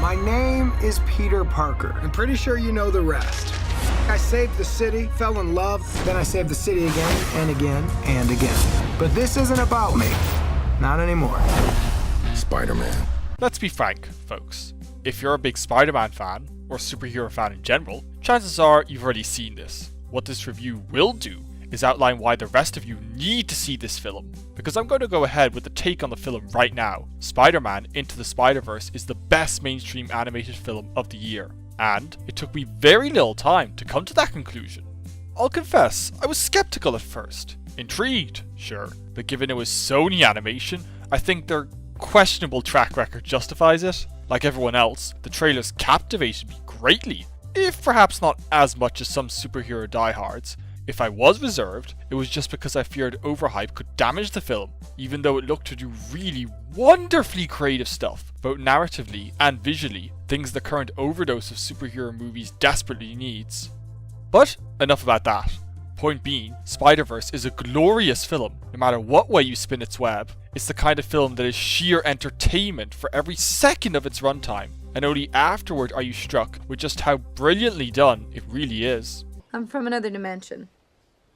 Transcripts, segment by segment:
My name is Peter Parker. I'm pretty sure you know the rest. I saved the city, fell in love, then I saved the city again and again and again. But this isn't about me. Not anymore. Spider-Man. Let's be frank, folks. If you're a big Spider-Man fan, or superhero fan in general, chances are you've already seen this. What this review will do is outline why the rest of you need to see this film, because I'm going to go ahead with the take on the film right now. Spider-Man Into the Spider-Verse is the best mainstream animated film of the year, and it took me very little time to come to that conclusion. I'll confess, I was skeptical at first. Intrigued, sure, but given it was Sony Animation, I think their questionable track record justifies it. Like everyone else, the trailers captivated me greatly, if perhaps not as much as some superhero diehards. If I was reserved, it was just because I feared overhype could damage the film, even though it looked to do really wonderfully creative stuff, both narratively and visually, things the current overdose of superhero movies desperately needs. But enough about that. Point being, Spider-Verse is a glorious film, no matter what way you spin its web. It's the kind of film that is sheer entertainment for every second of its runtime, and only afterward are you struck with just how brilliantly done it really is. I'm from another dimension.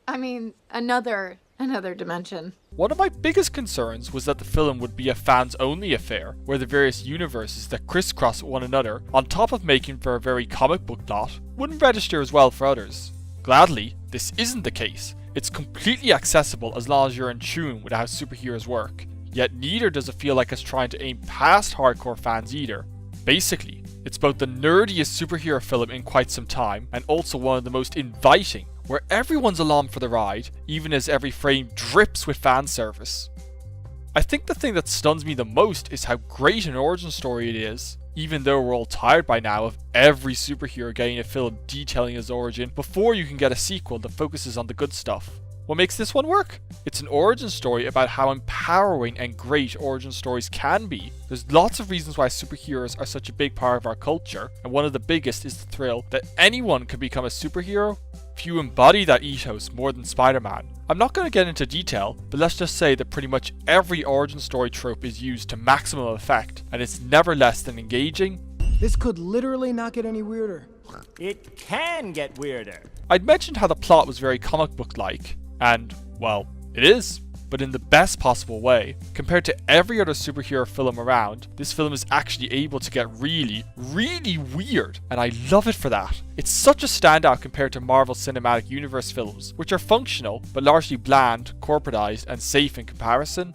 I mean, another dimension. One of my biggest concerns was that the film would be a fans-only affair, where the various universes that crisscross one another, on top of making for a very comic book plot, wouldn't register as well for others. Gladly, this isn't the case. It's completely accessible as long as you're in tune with how superheroes work, yet neither does it feel like it's trying to aim past hardcore fans either. Basically, it's both the nerdiest superhero film in quite some time, and also one of the most inviting, where everyone's along for the ride, even as every frame drips with fan service. I think the thing that stuns me the most is how great an origin story it is, even though we're all tired by now of every superhero getting a film detailing his origin before you can get a sequel that focuses on the good stuff. What makes this one work? It's an origin story about how empowering and great origin stories can be. There's lots of reasons why superheroes are such a big part of our culture, and one of the biggest is the thrill that anyone can become a superhero. Few embody that ethos more than Spider-Man. I'm not going to get into detail, but let's just say that pretty much every origin story trope is used to maximum effect, and it's never less than engaging. This could literally not get any weirder. It can get weirder. I'd mentioned how the plot was very comic book-like, and, well, it is, but in the best possible way. Compared to every other superhero film around, this film is actually able to get really, really weird, and I love it for that. It's such a standout compared to Marvel Cinematic Universe films, which are functional, but largely bland, corporatized, and safe in comparison.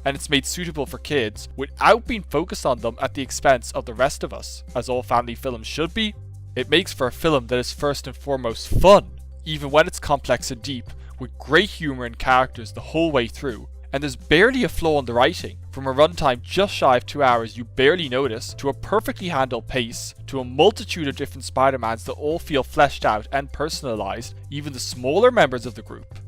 And it's made suitable for kids, without being focused on them at the expense of the rest of us, as all family films should be. It makes for a film that is first and foremost fun, even when it's complex and deep, with great humour and characters the whole way through, and there's barely a flaw in the writing. From a runtime just shy of 2 hours you barely notice, to a perfectly handled pace, to a multitude of different Spider-Mans that all feel fleshed out and personalised, even the smaller members of the group.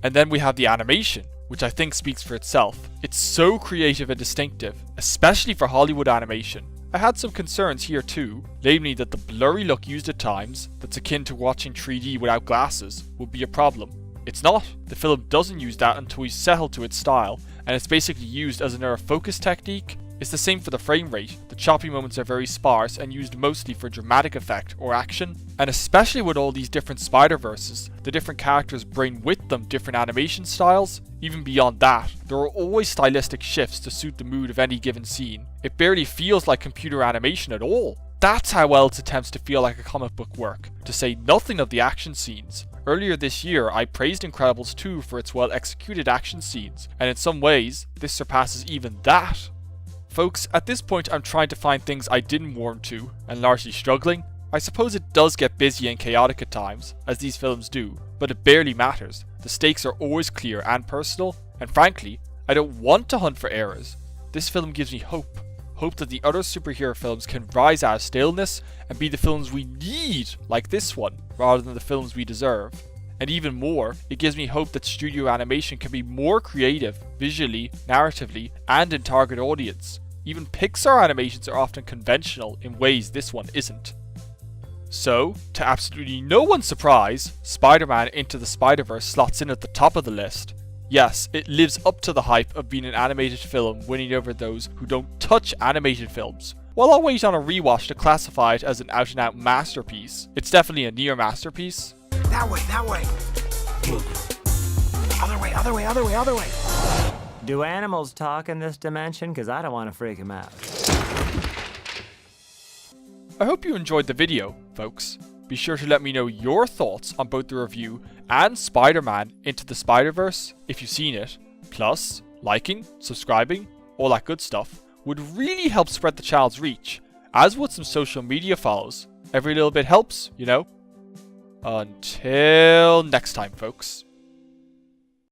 And then we have the animation, which I think speaks for itself. It's so creative and distinctive, especially for Hollywood animation. I had some concerns here too, namely that the blurry look used at times, that's akin to watching 3D without glasses, would be a problem. It's not. The film doesn't use that until we settle to its style, and it's basically used as another focus technique. It's the same for the frame rate. The choppy moments are very sparse and used mostly for dramatic effect or action. And especially with all these different Spider-Verses, the different characters bring with them different animation styles. Even beyond that, there are always stylistic shifts to suit the mood of any given scene. It barely feels like computer animation at all. That's how well it attempts to feel like a comic book work, to say nothing of the action scenes. Earlier this year, I praised Incredibles 2 for its well-executed action scenes, and in some ways, this surpasses even that. Folks, at this point I'm trying to find things I didn't warm to, and largely struggling. I suppose it does get busy and chaotic at times, as these films do, but it barely matters. The stakes are always clear and personal, and frankly, I don't want to hunt for errors. This film gives me hope. Hope that the other superhero films can rise out of staleness and be the films we need, like this one, rather than the films we deserve. And even more, it gives me hope that studio animation can be more creative, visually, narratively, and in target audience. Even Pixar animations are often conventional in ways this one isn't. So, to absolutely no one's surprise, Spider-Man Into the Spider-Verse slots in at the top of the list. Yes, it lives up to the hype of being an animated film winning over those who don't touch animated films. while I'll wait on a rewatch to classify it as an out-and-out masterpiece. It's definitely a near masterpiece. That way, that way. Other way, other way, other way, other way. Do animals talk in this dimension? Because I don't want to freak them out. I hope you enjoyed the video, folks. Be sure to let me know your thoughts on both the review and Spider-Man Into the Spider-Verse if you've seen it. Plus, liking, subscribing, all that good stuff would really help spread the channel's reach, as would some social media follows. Every little bit helps, you know? Until next time, folks.